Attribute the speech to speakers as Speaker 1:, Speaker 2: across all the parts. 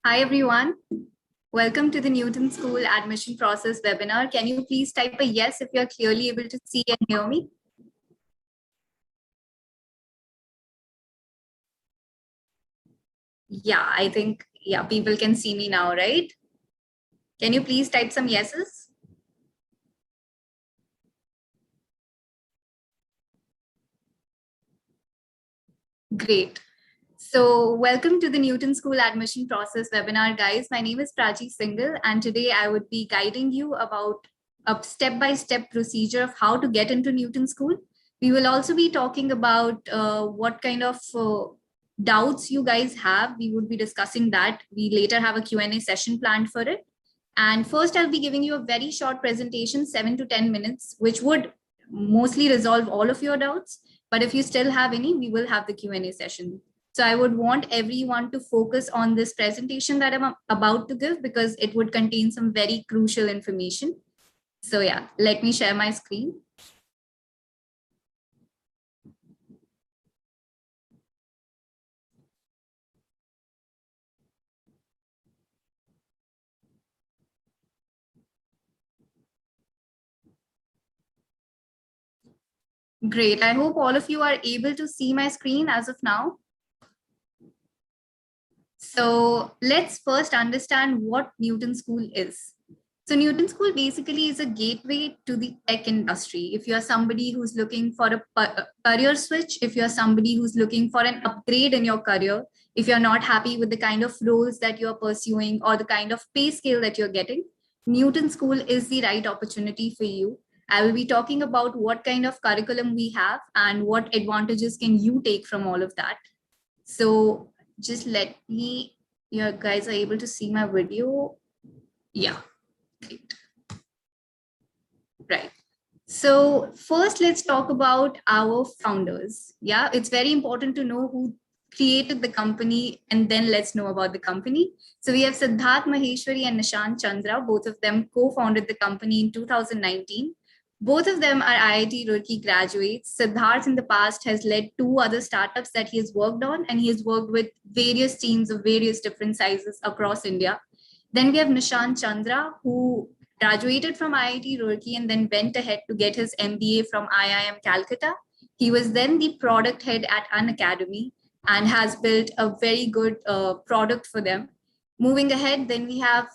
Speaker 1: Hi, everyone. Welcome to the Newton School Admission Process webinar. Can you please type a yes if you're clearly able to see and hear me? Yeah, I think, people can see me now, right? Can you please type some yeses? Great. So welcome to the Newton School Admission Process webinar, guys. My name is Prachi Singhal, and today I would be guiding you about a step-by-step procedure of how to get into Newton School. We will also be talking about what kind of doubts you guys have. We would be discussing that. We later have a Q&A session planned for it. And first, I'll be giving you a very short presentation, 7 to 10 minutes, which would mostly resolve all of your doubts. But if you still have any, we will have the Q&A session. So I would want everyone to focus on this presentation that I'm about to give because it would contain some very crucial information. So yeah, let me share my screen. Great. I hope all of you are able to see my screen as of now. So let's first understand what Newton School is. So Newton School basically is a gateway to the tech industry. If you're somebody who's looking for a career switch, if you're somebody who's looking for an upgrade in your career, if you're not happy with the kind of roles that you're pursuing or the kind of pay scale that you're getting, Newton School is the right opportunity for you. I will be talking about what kind of curriculum we have and what advantages can you take from all of that. So just let me, you guys are able to see my video. Yeah, great. Right. So first, let's talk about our founders. Yeah, it's very important to know who created the company, and then let's know about the company. So we have Siddharth Maheshwari and Nishant Chandra. Both of them co-founded the company in 2019. Both of them are IIT Roorkee graduates. Siddharth in the past has led 2 other startups that he has worked on, and he has worked with various teams of various different sizes across India. Then we have Nishant Chandra, who graduated from IIT Roorkee and then went ahead to get his MBA from IIM Calcutta. He was then the product head at Unacademy and has built a very good product for them. Moving ahead, then we have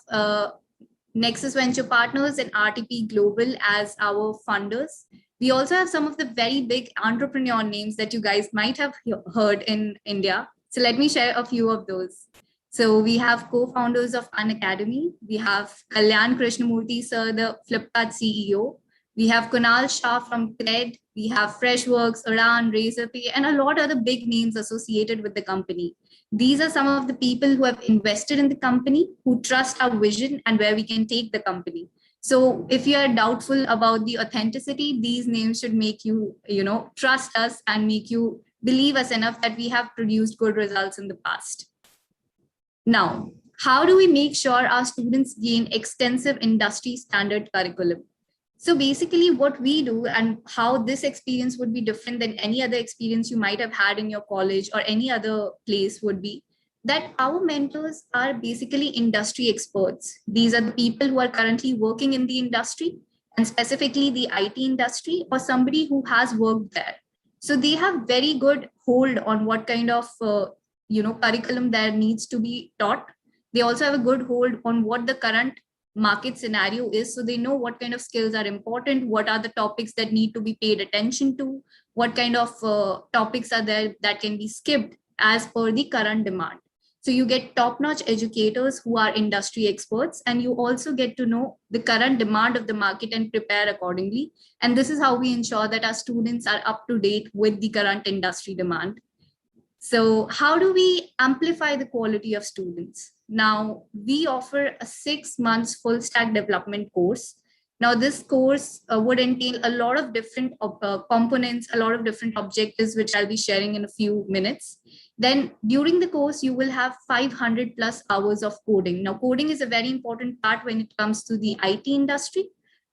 Speaker 1: Nexus Venture Partners and RTP Global as our funders. We also have some of the very big entrepreneur names that you guys might have heard in India. So let me share a few of those. So we have co-founders of Unacademy. We have Kalyan Krishnamurthy, sir, the Flipkart CEO. We have Kunal Shah from Cred. We have Freshworks, Udan, Razorpay, and a lot of other big names associated with the company. These are some of the people who have invested in the company, who trust our vision and where we can take the company. So if you are doubtful about the authenticity, these names should make you, trust us and make you believe us enough that we have produced good results in the past. Now, how do we make sure our students gain extensive industry standard curriculum? So basically what we do and how this experience would be different than any other experience you might have had in your college or any other place would be that our mentors are basically industry experts. These are the people who are currently working in the industry and specifically the IT industry or somebody who has worked there. So they have very good hold on what kind of curriculum there needs to be taught. They also have a good hold on what the current market scenario is, so they know what kind of skills are important, what are the topics that need to be paid attention to, what kind of topics are there that can be skipped as per the current demand. So you get top-notch educators who are industry experts, and you also get to know the current demand of the market and prepare accordingly. And this is how we ensure that our students are up to date with the current industry demand. So how do we amplify the quality of students? Now, we offer a 6 months full stack development course. Now, this course would entail a lot of different components, a lot of different objectives, which I'll be sharing in a few minutes. Then during the course, you will have 500 plus hours of coding. Now, coding is a very important part when it comes to the IT industry.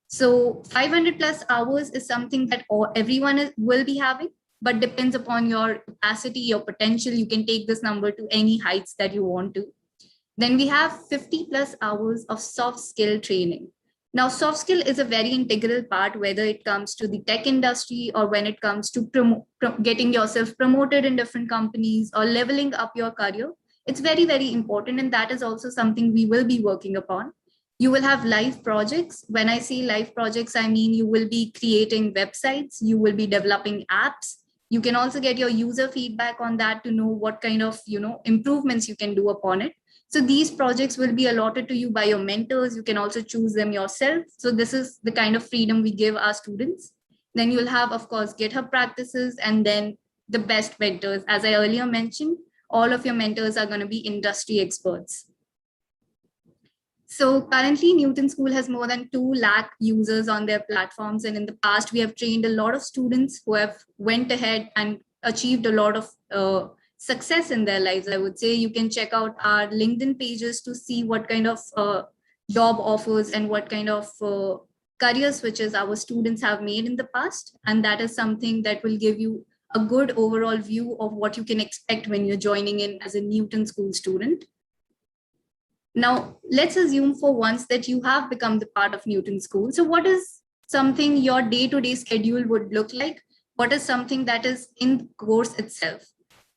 Speaker 1: So 500 plus hours is something that everyone will be having, but depends upon your capacity, your potential. You can take this number to any heights that you want to. Then we have 50 plus hours of soft skill training. Now, soft skill is a very integral part, whether it comes to the tech industry or when it comes to getting yourself promoted in different companies or leveling up your career. It's very, very important. And that is also something we will be working upon. You will have live projects. When I say live projects, I mean you will be creating websites, you will be developing apps. You can also get your user feedback on that to know what kind of improvements you can do upon it. So these projects will be allotted to you by your mentors. You can also choose them yourself. So this is the kind of freedom we give our students. Then you'll have, of course, GitHub practices, and then the best mentors. As I earlier mentioned, all of your mentors are going to be industry experts. So currently, Newton School has more than 2 lakh users on their platforms. And in the past, we have trained a lot of students who have went ahead and achieved a lot of success in their lives. I would say you can check out our LinkedIn pages to see what kind of job offers and what kind of career switches our students have made in the past. And that is something that will give you a good overall view of what you can expect when you're joining in as a Newton School student. Now, let's assume for once that you have become the part of Newton School. So what is something your day-to-day schedule would look like? What is something that is in the course itself?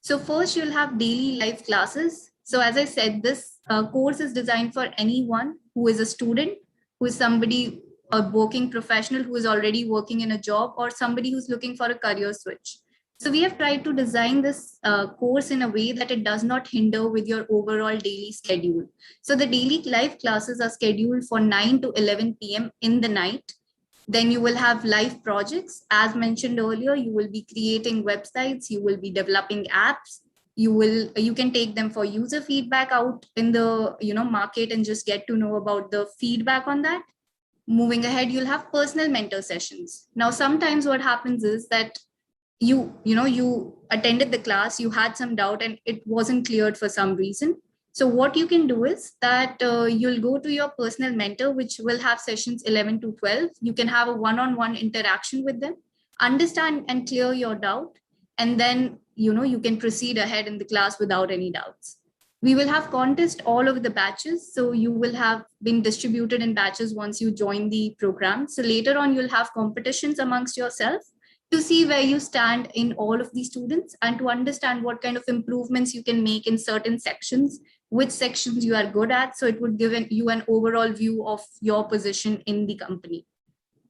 Speaker 1: So first, you'll have daily live classes. So as I said, this course is designed for anyone who is a student, who is somebody, a working professional who is already working in a job, or somebody who's looking for a career switch. So we have tried to design this course in a way that it does not hinder with your overall daily schedule. So the daily live classes are scheduled for 9 to 11 p.m. in the night. Then you will have live projects. As mentioned earlier, you will be creating websites, you will be developing apps, you can take them for user feedback out in the market and just get to know about the feedback on that. Moving ahead, you'll have personal mentor sessions. Now, sometimes what happens is that you attended the class, you had some doubt and it wasn't cleared for some reason. So what you can do is that you'll go to your personal mentor, which will have sessions 11 to 12. You can have a one-on-one interaction with them, understand and clear your doubt, and then you can proceed ahead in the class without any doubts. We will have contests all over the batches. So you will have been distributed in batches once you join the program. So later on, you'll have competitions amongst yourself to see where you stand in all of these students and to understand what kind of improvements you can make in certain sections, which sections you are good at. So it would give you an overall view of your position in the company.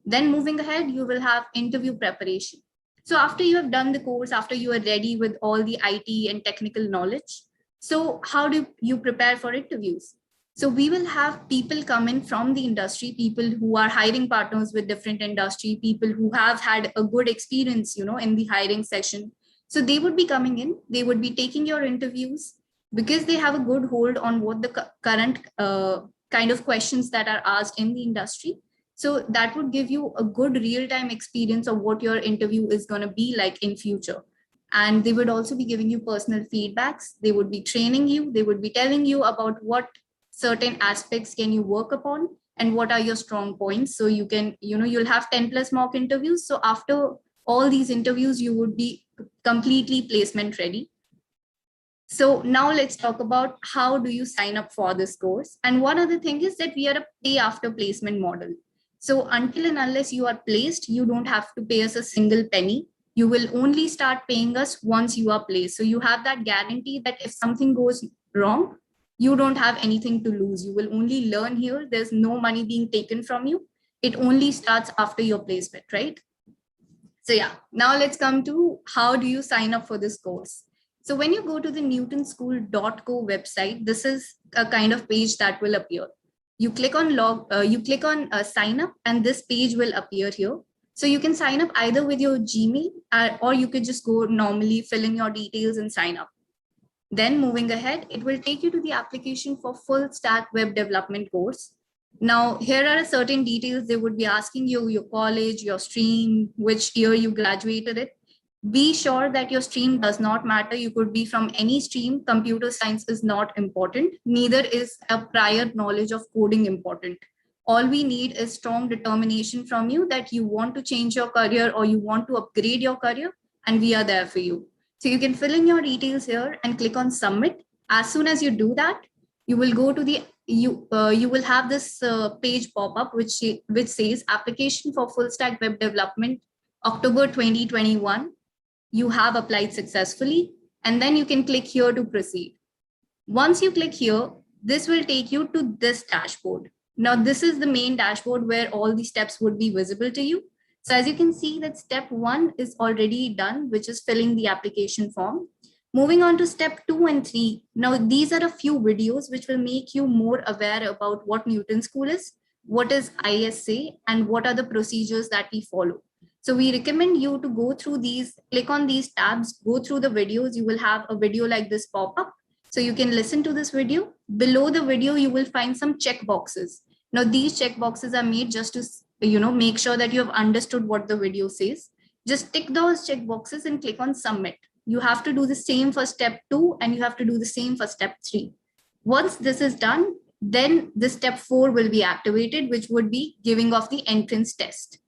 Speaker 1: Then moving ahead, you will have interview preparation. So after you have done the course, after you are ready with all the IT and technical knowledge, so how do you prepare for interviews? So we will have people come in from the industry, people who are hiring partners with different industry, people who have had a good experience, in the hiring session. So they would be coming in, they would be taking your interviews because they have a good hold on what the current kind of questions that are asked in the industry. So that would give you a good real-time experience of what your interview is going to be like in future. And they would also be giving you personal feedbacks. They would be training you. They would be telling you about what certain aspects can you work upon and what are your strong points. So you can, you'll have 10 plus mock interviews. So after all these interviews, you would be completely placement ready. So now let's talk about how do you sign up for this course. And one other thing is that we are a pay after placement model. So until and unless you are placed, you don't have to pay us a single penny. You will only start paying us once you are placed. So you have that guarantee that if something goes wrong, you don't have anything to lose. You will only learn here. There's no money being taken from you. It only starts after your placement, right? So yeah, now let's come to how do you sign up for this course. So when you go to the newtonschool.co website, this is a kind of page that will appear. You click on sign up and this page will appear here. So you can sign up either with your Gmail or you could just go normally, fill in your details and sign up. Then moving ahead, it will take you to the application for full stack web development course. Now, here are certain details. They would be asking you your college, your stream, which year you graduated it. Be sure that your stream does not matter. You could be from any stream. Computer science is not important. Neither is a prior knowledge of coding important. All we need is strong determination from you that you want to change your career or you want to upgrade your career, and we are there for you. So you can fill in your details here and click on submit. As soon as you do that, You will go to the you will have this page pop up which says application for full stack web development October 2021. You have applied successfully, and then you can click here to proceed. Once you click here, this will take you to this dashboard. Now, this is the main dashboard where all the steps would be visible to you. So as you can see that step 1 is already done, which is filling the application form. Moving on to step 2 and 3. Now, these are a few videos which will make you more aware about what Newton School is, what is ISSA, and what are the procedures that we follow. So we recommend you to go through these, click on these tabs, go through the videos. You will have a video like this pop up. So you can listen to this video. Below the video, you will find some check boxes. Now these check boxes are made just to make sure that you have understood what the video says. Just tick those check boxes and click on submit. You have to do the same for step 2 and you have to do the same for step 3. Once this is done, then the step 4 will be activated, which would be giving of the entrance test.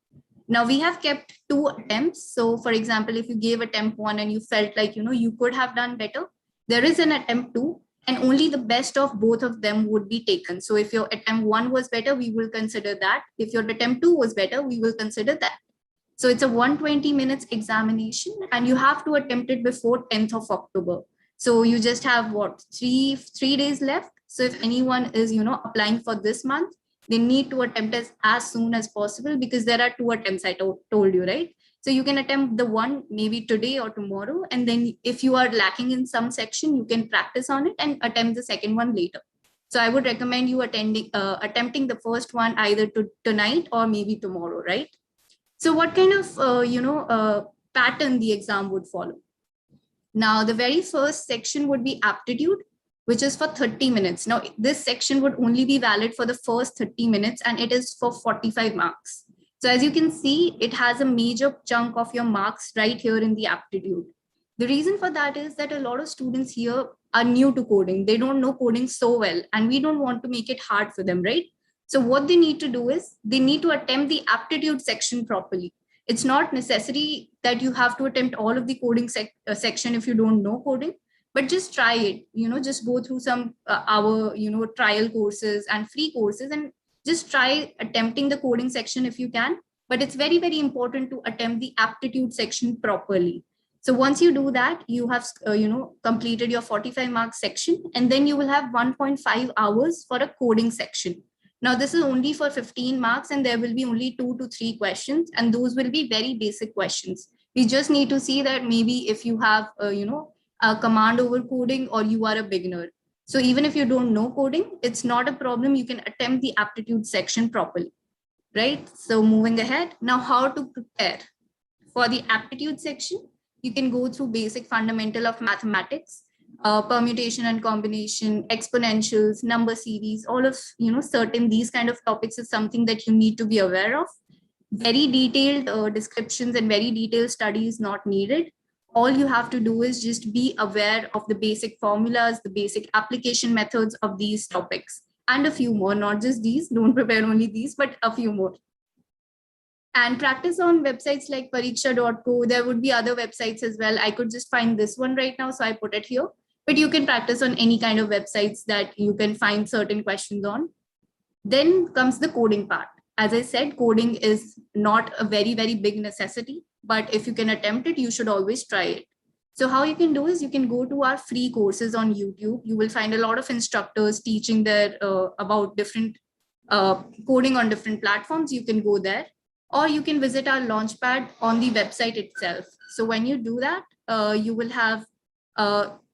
Speaker 1: Now we have kept 2 attempts. So for example, if you gave attempt 1 and you felt like, you could have done better, there is an attempt 2 and only the best of both of them would be taken. So if your attempt 1 was better, we will consider that. If your attempt 2 was better, we will consider that. So it's a 120 minutes examination and you have to attempt it before 10th of October. So you just have what, three days left. So if anyone is, applying for this month, they need to attempt as soon as possible because there are 2 attempts I told you, right? So you can attempt the one maybe today or tomorrow. And then if you are lacking in some section, you can practice on it and attempt the second one later. So I would recommend you attempting the first one either tonight or maybe tomorrow, right? So what kind of, pattern the exam would follow? Now, the very first section would be aptitude, which is for 30 minutes. Now, this section would only be valid for the first 30 minutes and it is for 45 marks. So as you can see, it has a major chunk of your marks right here in the aptitude. The reason for that is that a lot of students here are new to coding. They don't know coding so well, and we don't want to make it hard for them, right? So what they need to do is they need to attempt the aptitude section properly. It's not necessary that you have to attempt all of the coding section if you don't know coding, but just try it, just go through some our, trial courses and free courses and just try attempting the coding section if you can. But it's very, very important to attempt the aptitude section properly. So once you do that, you have, completed your 45 mark section, and then you will have 1.5 hours for a coding section. Now, this is only for 15 marks and there will be only 2 to 3 questions, and those will be very basic questions. We just need to see that maybe if you have, a command over coding or you are a beginner. So even if you don't know coding, it's not a problem. You can attempt the aptitude section properly, right? So moving ahead, now how to prepare for the aptitude section. You can go through basic fundamental of mathematics, permutation and combination, exponentials, number series, all of, certain these kind of topics is something that you need to be aware of. Very detailed descriptions and very detailed studies not needed. All you have to do is just be aware of the basic formulas, the basic application methods of these topics, and a few more, not just these. Don't prepare only these, but a few more. And practice on websites like pariksha.co. There would be other websites as well. I could just find this one right now, so I put it here. But you can practice on any kind of websites that you can find certain questions on. Then comes the coding part. As I said, coding is not a very, very big necessity, but if you can attempt it, you should always try it. So how you can do is you can go to our free courses on YouTube. You will find a lot of instructors teaching there about different coding on different platforms. You can go there, or you can visit our launchpad on the website itself. So when you do that, you will have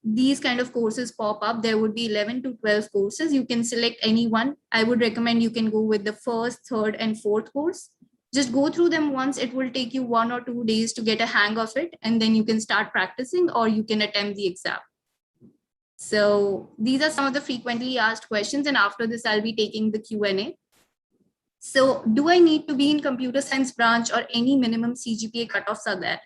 Speaker 1: these kind of courses pop up. There would be 11 to 12 courses. You can select any one. I would recommend you can go with the first, third, and fourth course. Just go through them once. It will take you 1 or 2 days to get a hang of it, and then you can start practicing, or you can attempt the exam. So these are some of the frequently asked questions, and after this, I'll be taking the Q&A. So do I need to be in computer science branch, or any minimum CGPA cutoffs are there?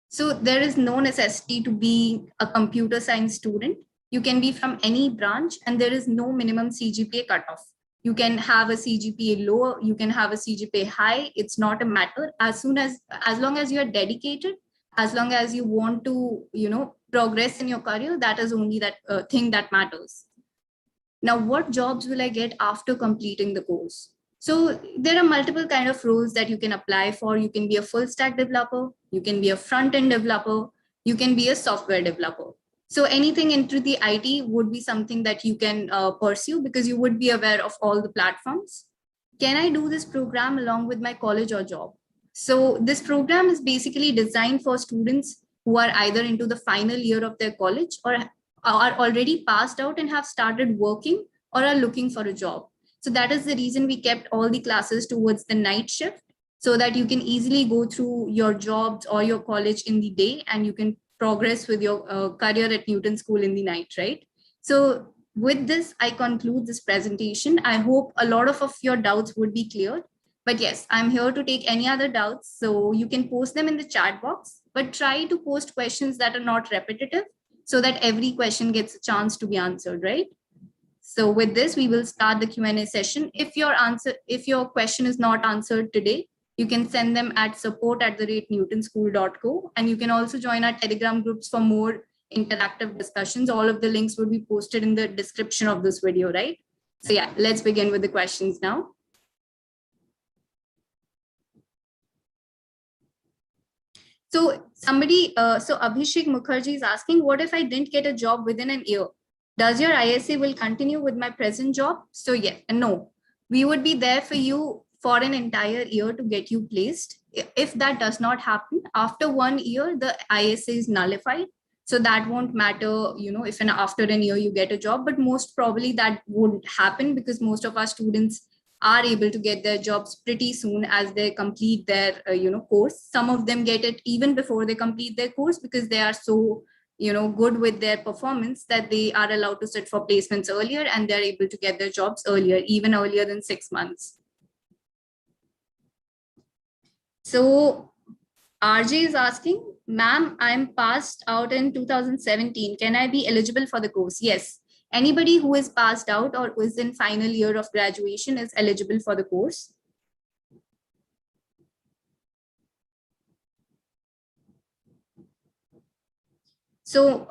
Speaker 1: So there is no necessity to be a computer science student. You can be from any branch, and there is no minimum CGPA cutoff. You can have a CGPA low, you can have a CGPA high. It's not a matter. As long as you are dedicated, as long as you want to, progress in your career, that is only that thing that matters. Now, what jobs will I get after completing the course? So there are multiple kind of roles that you can apply for. You can be a full stack developer, you can be a front end developer, you can be a software developer. So anything into the IT would be something that you can pursue because you would be aware of all the platforms. Can I do this program along with my college or job? So this program is basically designed for students who are either into the final year of their college or are already passed out and have started working or are looking for a job. So that is the reason we kept all the classes towards the night shift so that you can easily go through your jobs or your college in the day and you can progress with your career at Newton School in the night, right? So with this, I conclude this presentation. I hope a lot of your doubts would be cleared. But yes, I'm here to take any other doubts. So you can post them in the chat box, but try to post questions that are not repetitive so that every question gets a chance to be answered, right? So with this, we will start the Q&A session. If your question is not answered today, you can send them at support@newtonschool.co. And you can also join our Telegram groups for more interactive discussions. All of the links will be posted in the description of this video, right? So yeah, let's begin with the questions now. So Abhishek Mukherjee is asking, what if I didn't get a job within an year? Does your ISA will continue with my present job? So yeah, no, we would be there for you for an entire year to get you placed. If that does not happen, after 1 year, the ISA is nullified. So that won't matter, if after an year you get a job, but most probably that wouldn't happen because most of our students are able to get their jobs pretty soon as they complete their course. Some of them get it even before they complete their course because they are so good with their performance that they are allowed to sit for placements earlier and they're able to get their jobs earlier, even earlier than 6 months. So RJ is asking, ma'am, I'm passed out in 2017. Can I be eligible for the course? Yes. Anybody who is passed out or who is in final year of graduation is eligible for the course. So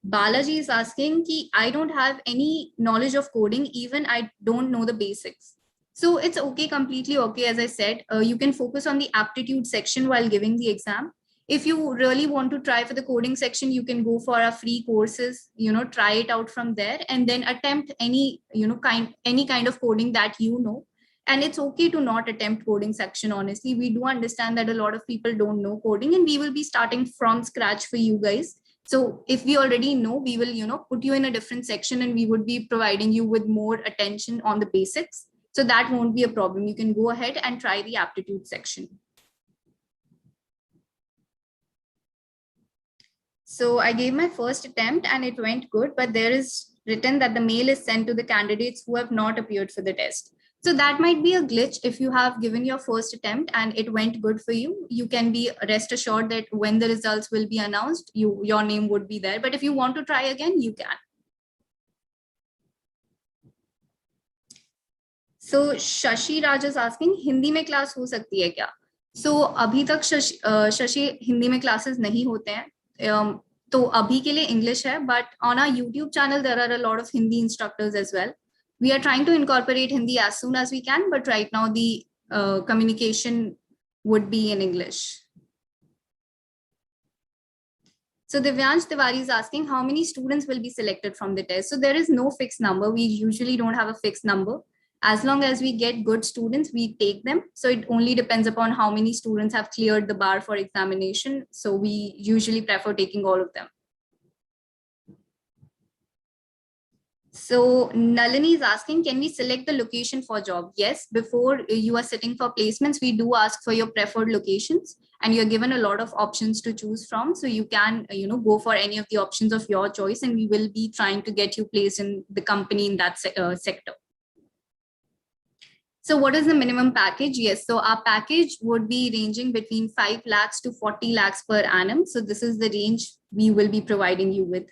Speaker 1: Balaji is asking, I don't have any knowledge of coding, even I don't know the basics. So it's okay, completely okay. As I said, you can focus on the aptitude section while giving the exam. If you really want to try for the coding section, you can go for our free courses, try it out from there and then attempt any kind of coding that and it's okay to not attempt coding section. Honestly, we do understand that a lot of people don't know coding and we will be starting from scratch for you guys. So if we already know, we will put you in a different section and we would be providing you with more attention on the basics. So that won't be a problem. You can go ahead and try the aptitude section. So I gave my first attempt and it went good, but there is written that the mail is sent to the candidates who have not appeared for the test. So that might be a glitch. If you have given your first attempt and it went good for you, you can be rest assured that when the results will be announced, your name would be there. But if you want to try again, you can. So Shashi Raj is asking, Hindi में class हो सकती है क्या? So अभी तक शशि हिंदी में classes नहीं होते हैं. तो अभी के लिए English है, but on our YouTube channel there are a lot of Hindi instructors as well. We are trying to incorporate Hindi as soon as we can, but right now the communication would be in English. So Divyansh Tiwari is asking, how many students will be selected from the test? So there is no fixed number. We usually don't have a fixed number. As long as we get good students, we take them. So it only depends upon how many students have cleared the bar for examination. So we usually prefer taking all of them. So Nalini is asking, can we select the location for job? Yes, before you are sitting for placements, we do ask for your preferred locations and you're given a lot of options to choose from. So you can, go for any of the options of your choice and we will be trying to get you placed in the company in that sector. So what is the minimum package? Yes, so our package would be ranging between 5 lakhs to 40 lakhs per annum. So this is the range we will be providing you with.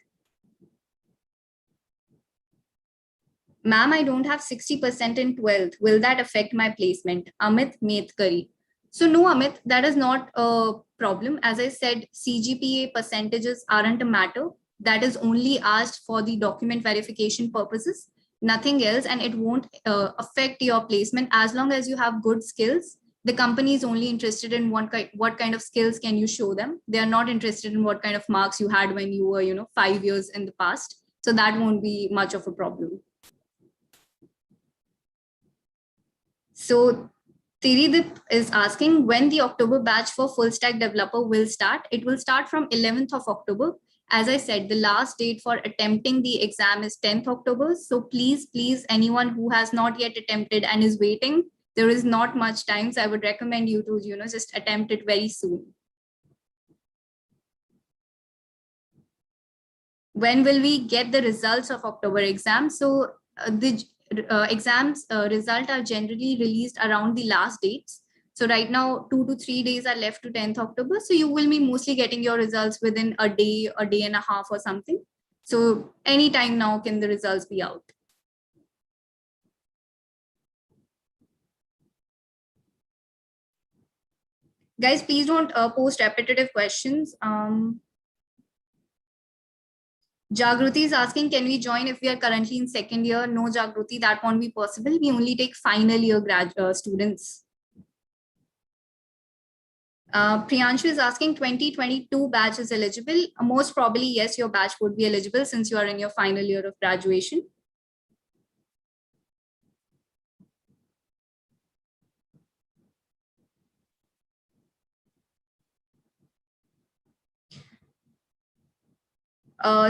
Speaker 1: Ma'am, I don't have 60% in 12th. Will that affect my placement? Amit Metkari. So no, Amit, that is not a problem. As I said, CGPA percentages aren't a matter. That is only asked for the document verification purposes. nothing else, and it won't affect your placement. As long as you have good skills, the company is only interested in what kind of skills can you show them. They are not interested in what kind of marks you had when you were 5 years in the past. So that won't be much of a problem. So Tiridip is asking when the October batch for full stack developer will start. It will start from 11th of October. As I said, the last date for attempting the exam is 10th October. So please, anyone who has not yet attempted and is waiting, there is not much time. So I would recommend you to, just attempt it very soon. When will we get the results of October exam? So the exams result are generally released around the last dates. So right now, 2 to 3 days are left to 10th October. So you will be mostly getting your results within a day and a half or something. So anytime now can the results be out. Guys, please don't post repetitive questions. Jagruti is asking, can we join if we are currently in second year? No, Jagruti, that won't be possible. We only take final year students. Priyanshu is asking 2022 batch is eligible. Most probably, yes, your batch would be eligible since you are in your final year of graduation.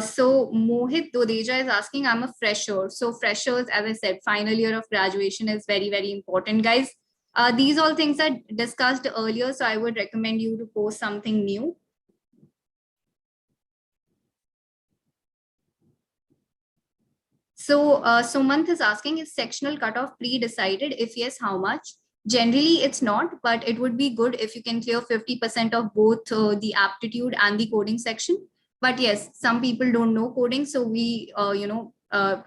Speaker 1: So Mohit Dodeja is asking, I'm a fresher. So freshers, as I said, final year of graduation is very, very important, guys. These all things are discussed earlier, so I would recommend you to post something new. So Sumant is asking, is sectional cutoff pre-decided? If yes, how much? Generally, it's not, but it would be good if you can clear 50% of both the aptitude and the coding section. But yes, some people don't know coding. So we,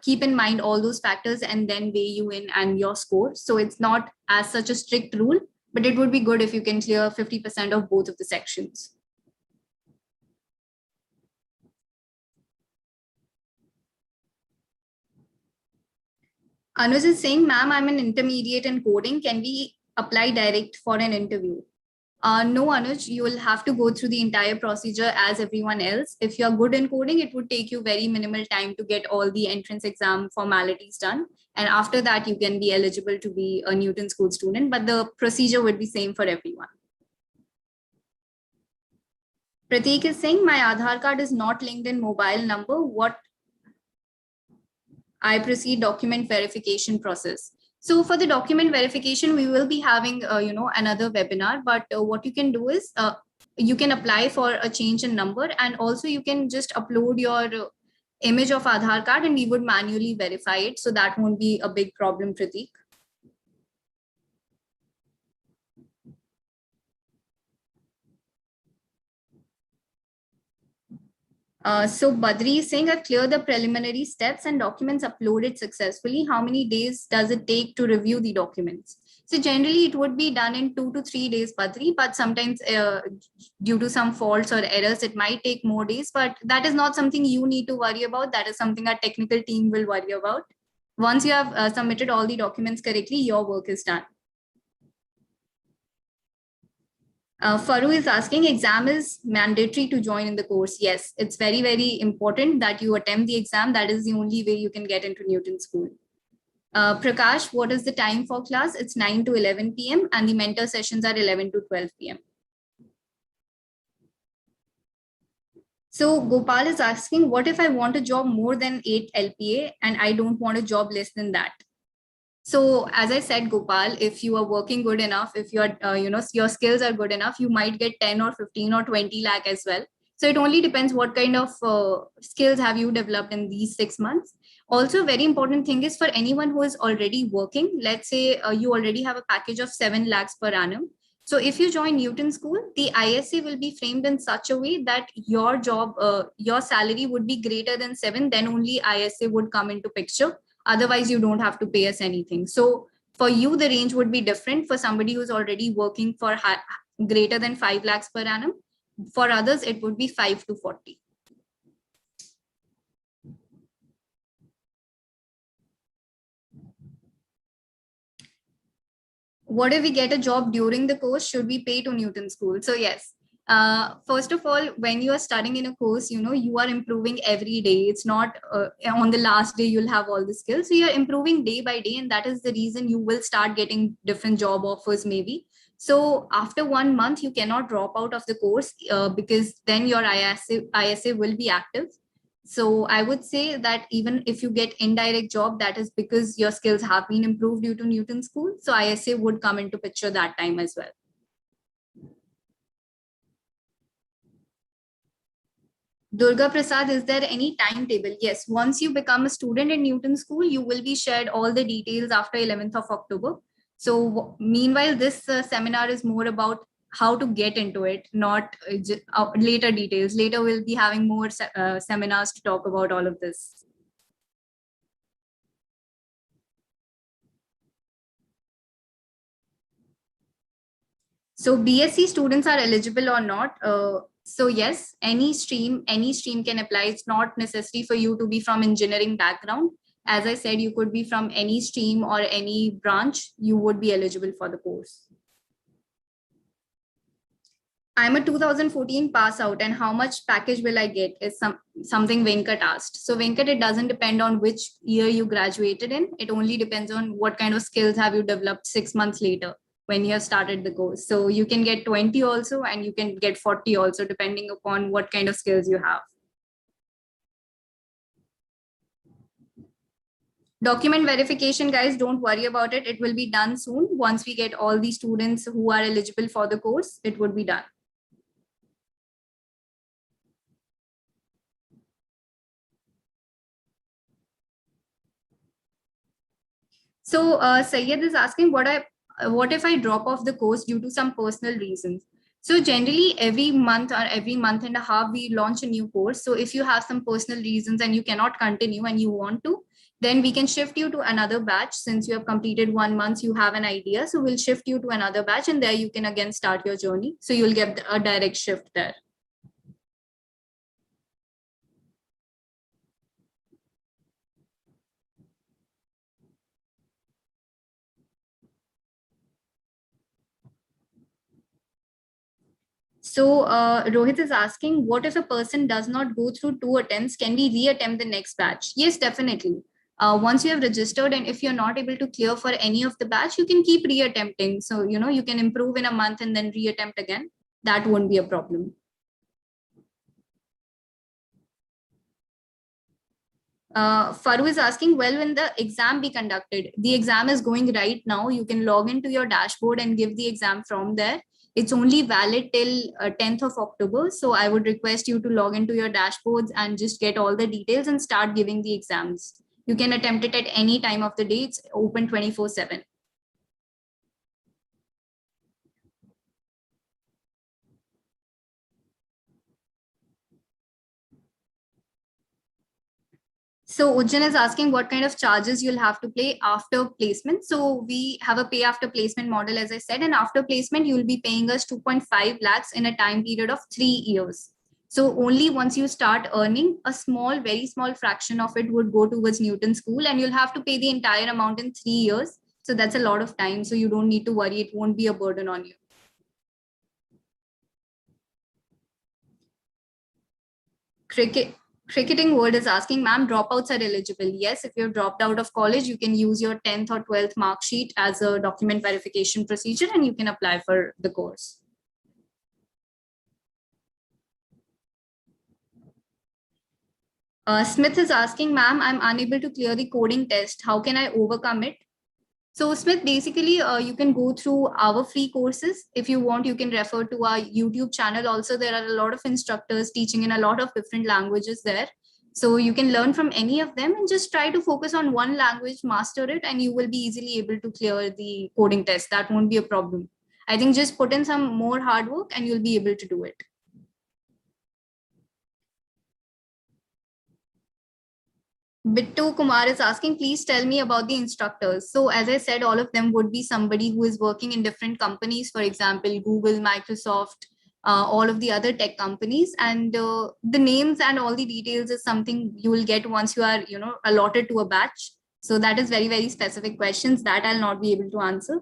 Speaker 1: keep in mind all those factors and then weigh you in and your score. So it's not as such a strict rule, but it would be good if you can clear 50% of both of the sections. Anuj is saying, ma'am, I'm an intermediate in coding. Can we apply direct for an interview? No, Anuj, you will have to go through the entire procedure as everyone else. If you're good in coding, it would take you very minimal time to get all the entrance exam formalities done. And after that, you can be eligible to be a Newton School student, but the procedure would be same for everyone. Prateek is saying, my Aadhaar card is not linked in mobile number. What I proceed document verification process. So for the document verification, we will be having, another webinar, but what you can do is you can apply for a change in number, and also you can just upload your image of Aadhaar card and we would manually verify it. So that won't be a big problem, Prateek. So Badri is saying, I've cleared the preliminary steps and documents uploaded successfully. How many days does it take to review the documents? So generally it would be done in 2 to 3 days, Badri, but sometimes due to some faults or errors, it might take more days, but that is not something you need to worry about. That is something our technical team will worry about. Once you have submitted all the documents correctly, your work is done. Faru is asking, exam is mandatory to join in the course. Yes, it's very, very important that you attempt the exam. That is the only way you can get into Newton School. Prakash, what is the time for class? It's 9 to 11 p.m. and the mentor sessions are 11 to 12 p.m. So Gopal is asking, what if I want a job more than 8 LPA and I don't want a job less than that? So as I said, Gopal, if you are working good enough, if you are, your skills are good enough, you might get 10 or 15 or 20 lakh as well. So it only depends what kind of skills have you developed in these 6 months. Also, very important thing is for anyone who is already working, let's say you already have a package of 7 lakhs per annum. So if you join Newton School, the ISA will be framed in such a way that your job, your salary would be greater than 7, then only ISA would come into picture. Otherwise, you don't have to pay us anything. So for you, the range would be different for somebody who's already working for greater than 5 lakhs per annum. For others, it would be 5 to 40. What if we get a job during the course? Should we pay to Newton School? So yes, first of all, when you are studying in a course, you are improving every day. It's not on the last day you'll have all the skills. So you're improving day by day, and that is the reason you will start getting different job offers maybe. So after 1 month, you cannot drop out of the course because then your ISA will be active. So I would say that even if you get indirect job, that is because your skills have been improved due to Newton School. So ISA would come into picture that time as well. Durga Prasad, is there any timetable? Yes, once you become a student in Newton School, you will be shared all the details after 11th of October. So meanwhile, this seminar is more about how to get into it, not later details. Later, we'll be having more seminars to talk about all of this. So BSc students are eligible or not? So yes, any stream can apply. It's not necessary for you to be from engineering background. As I said, you could be from any stream or any branch. You would be eligible for the course. I'm a 2014 pass out, and how much package will I get is something Venkat asked. So Venkat, it doesn't depend on which year you graduated in. It only depends on what kind of skills have you developed 6 months later when you have started the course. So you can get 20 also, and you can get 40 also, depending upon what kind of skills you have. Document verification, guys, don't worry about it. It will be done soon. Once we get all the students who are eligible for the course, it would be done. So Sayed is asking, what if I drop off the course due to some personal reasons? So generally every month or every month and a half, we launch a new course. So if you have some personal reasons and you cannot continue and you want to, then we can shift you to another batch. Since you have completed 1 month, you have an idea. So we'll shift you to another batch, and there you can again start your journey. So you'll get a direct shift there. So Rohit is asking, what if a person does not go through 2 attempts? Can we reattempt the next batch? Yes, definitely. Once you have registered, and if you're not able to clear for any of the batch, you can keep reattempting. So, you can improve in a month and then reattempt again. That won't be a problem. Faru is asking, well, when the exam be conducted? The exam is going right now. You can log into your dashboard and give the exam from there. It's only valid till 10th of October. So I would request you to log into your dashboards and just get all the details and start giving the exams. You can attempt it at any time of the day. It's open 24/7. So Ujjan is asking what kind of charges you'll have to pay after placement. So we have a pay after placement model, as I said, and after placement, you'll be paying us 2.5 lakhs in a time period of 3 years. So only once you start earning, a small, very small fraction of it would go towards Newton School, and you'll have to pay the entire amount in 3 years. So that's a lot of time. So you don't need to worry. It won't be a burden on you. Cricket. Cricketing World is asking, ma'am, dropouts are eligible. Yes, if you've dropped out of college, you can use your 10th or 12th mark sheet as a document verification procedure, and you can apply for the course. Smith is asking, ma'am, I'm unable to clear the coding test. How can I overcome it? So Smith, basically, you can go through our free courses. If you want, you can refer to our YouTube channel. Also, there are a lot of instructors teaching in a lot of different languages there. So you can learn from any of them and just try to focus on one language, master it, and you will be easily able to clear the coding test. That won't be a problem. I think just put in some more hard work and you'll be able to do it. Bittu Kumar is asking, please tell me about the instructors. So as I said, all of them would be somebody who is working in different companies, for example, Google, Microsoft, all of the other tech companies. And the names and all the details is something you will get once you are, allotted to a batch. So that is very, very specific questions that I'll not be able to answer.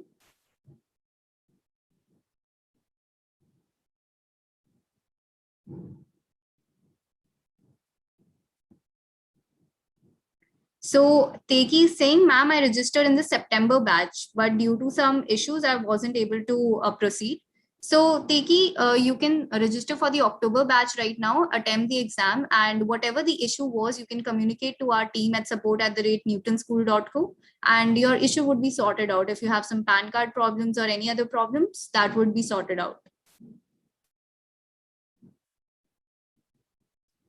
Speaker 1: So Teki is saying, ma'am, I registered in the September batch, but due to some issues, I wasn't able to proceed. So Teki, you can register for the October batch right now, attempt the exam, and whatever the issue was, you can communicate to our team at support@newtonschool.co, and your issue would be sorted out. If you have some PAN card problems or any other problems, that would be sorted out.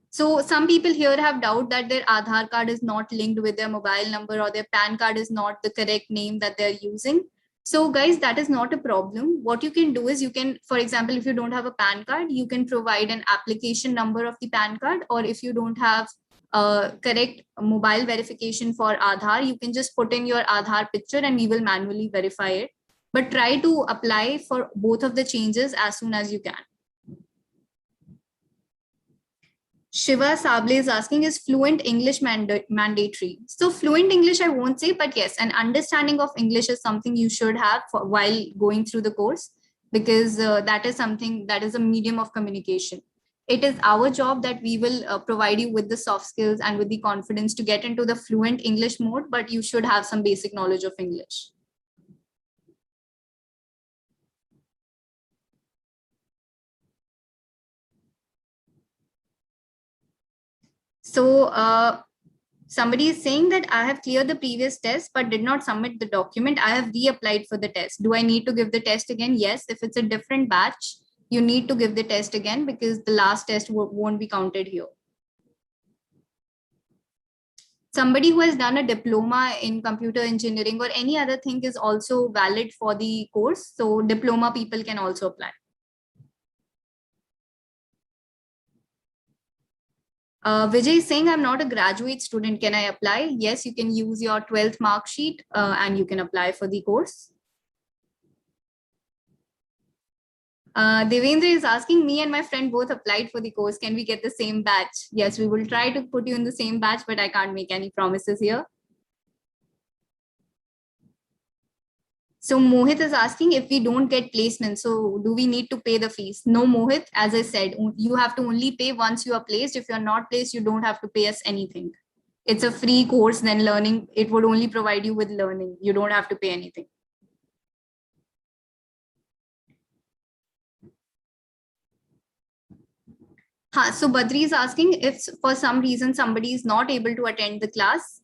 Speaker 1: So some people here have doubt that their Aadhaar card is not linked with their mobile number, or their PAN card is not the correct name that they're using. So guys, that is not a problem. What you can do is you can, for example, if you don't have a PAN card, you can provide an application number of the PAN card, or if you don't have a correct mobile verification for Aadhaar, you can just put in your Aadhaar picture and we will manually verify it. But try to apply for both of the changes as soon as you can. Shiva Sable is asking, is fluent English mandatory? So fluent English, I won't say, but yes, an understanding of English is something you should have while going through the course, because that is something that is a medium of communication. It is our job that we will provide you with the soft skills and with the confidence to get into the fluent English mode, but you should have some basic knowledge of English. So somebody is saying that I have cleared the previous test but did not submit the document. I have reapplied for the test. Do I need to give the test again? Yes. If it's a different batch, you need to give the test again, because the last test won't be counted here. Somebody who has done a diploma in computer engineering or any other thing is also valid for the course. So diploma people can also apply. Vijay is saying, I'm not a graduate student. Can I apply? Yes, you can use your 12th mark sheet and you can apply for the course. Devendra is asking, me and my friend both applied for the course. Can we get the same batch? Yes, we will try to put you in the same batch, but I can't make any promises here. So Mohit is asking, if we don't get placement, so do we need to pay the fees? No, Mohit, as I said, you have to only pay once you are placed. If you're not placed, you don't have to pay us anything. It's a free course, then learning, it would only provide you with learning. You don't have to pay anything. So Badri is asking, if for some reason somebody is not able to attend the class,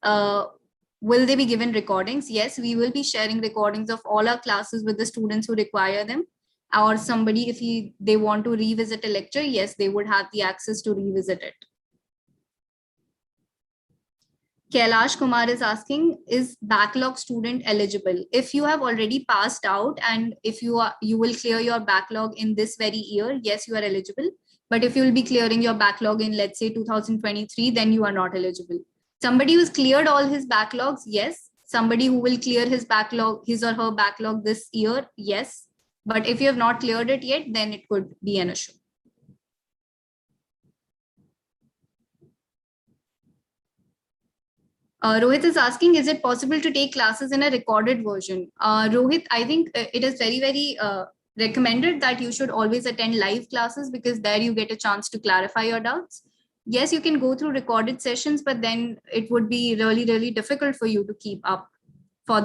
Speaker 1: will they be given recordings? Yes, we will be sharing recordings of all our classes with the students who require them. Or somebody, if they want to revisit a lecture, yes, they would have the access to revisit it. Kailash Kumar is asking, is backlog student eligible? If you have already passed out and if you will clear your backlog in this very year, yes, you are eligible. But if you will be clearing your backlog in, let's say, 2023, then you are not eligible. Somebody who's cleared all his backlogs, yes. Somebody who will clear his backlog, his or her backlog this year, yes. But if you have not cleared it yet, then it could be an issue. Rohit is asking, is it possible to take classes in a recorded version? Rohit, I think it is very, very recommended that you should always attend live classes, because there you get a chance to clarify your doubts. Yes, you can go through recorded sessions, but then it would be really, really difficult for you to keep up for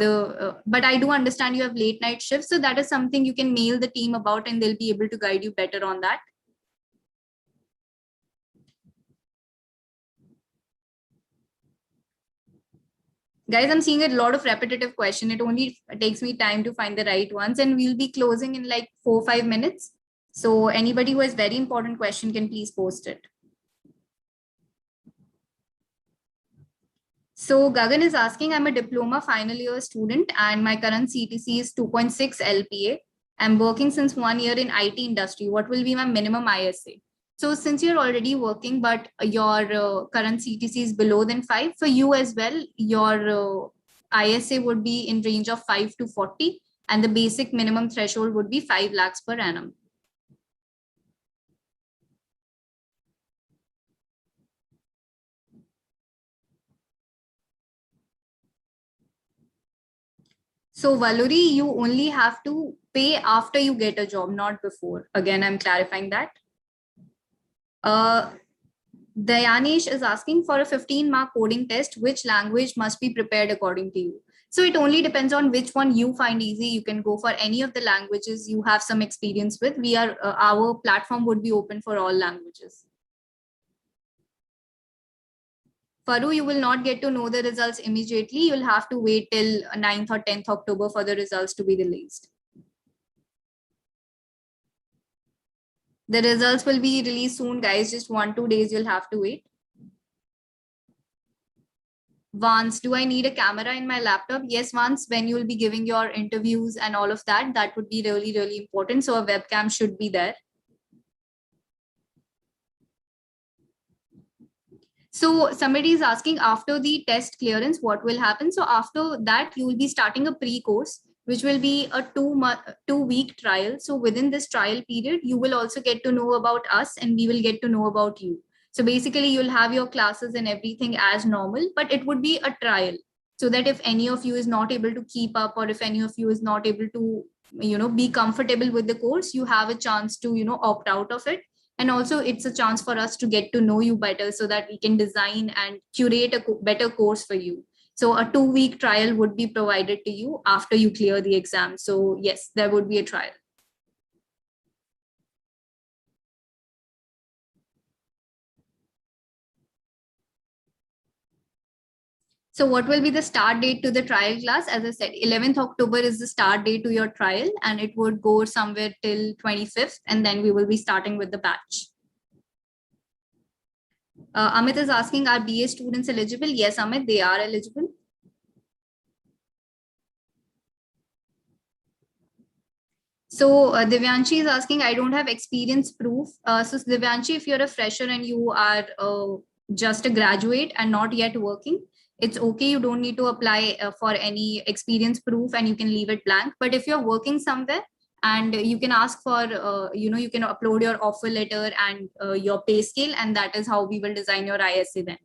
Speaker 1: but I do understand you have late night shifts. So that is something you can mail the team about and they'll be able to guide you better on that. Guys, I'm seeing a lot of repetitive question. It only takes me time to find the right ones, and we'll be closing in like 4-5 minutes. So anybody who has very important question can please post it. So Gagan is asking, I'm a diploma final year student and my current CTC is 2.6 LPA. I'm working since 1 year in IT industry. What will be my minimum ISA? So since you're already working, but your current CTC is below than 5, for you as well, your ISA would be in range of 5 to 40, and the basic minimum threshold would be 5 lakhs per annum. So Valuri, you only have to pay after you get a job, not before. Again, I'm clarifying that. Dayanish is asking for a 15-mark coding test, which language must be prepared according to you? So it only depends on which one you find easy. You can go for any of the languages you have some experience with. Our platform would be open for all languages. Faru, you will not get to know the results immediately. You'll have to wait till 9th or 10th October for the results to be released. The results will be released soon, guys. Just 1-2 days you'll have to wait. Vance, do I need a camera in my laptop? Yes, Vance, when you'll be giving your interviews and all of that, that would be really, really important. So a webcam should be there. So somebody is asking, after the test clearance, what will happen? So after that, you will be starting a pre-course, which will be a 2-week trial. So within this trial period, you will also get to know about us and we will get to know about you. So basically, you'll have your classes and everything as normal, but it would be a trial. So that if any of you is not able to keep up, or if any of you is not able to, be comfortable with the course, you have a chance to, opt out of it. And also it's a chance for us to get to know you better so that we can design and curate a better course for you. So a 2-week trial would be provided to you after you clear the exam. So yes, there would be a trial. So what will be the start date to the trial class? As I said, 11th October is the start date to your trial, and it would go somewhere till 25th, and then we will be starting with the batch. Amit is asking, are BA students eligible? Yes, Amit, they are eligible. So Divyanshi is asking, I don't have experience proof. So Divyanshi, if you're a fresher and you are just a graduate and not yet working, it's okay. You don't need to apply for any experience proof and you can leave it blank. But if you're working somewhere, and you can ask for, you can upload your offer letter and your pay scale, and that is how we will design your ISA then.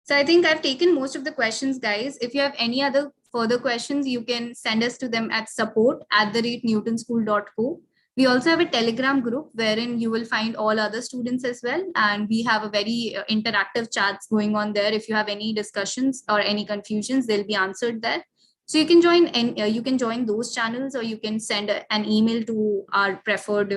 Speaker 1: So I think I've taken most of the questions, guys. If you have any other further questions, you can send us to them at support@newtonschool.co. We also have a Telegram group wherein you will find all other students as well. And we have a very interactive chats going on there. If you have any discussions or any confusions, they'll be answered there. So you can join, and you can join those channels, or you can send an email to our preferred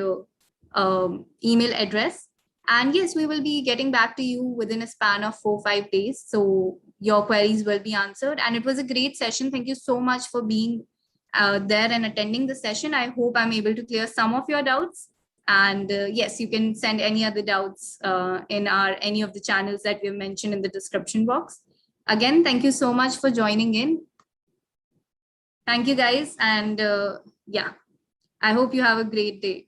Speaker 1: email address. And yes, we will be getting back to you within a span of 4-5 days. So your queries will be answered. And it was a great session. Thank you so much for being there and attending the session. I hope I'm able to clear some of your doubts. And yes, you can send any other doubts in any of the channels that we've mentioned in the description box. Again, thank you so much for joining in. Thank you, guys. And yeah, I hope you have a great day.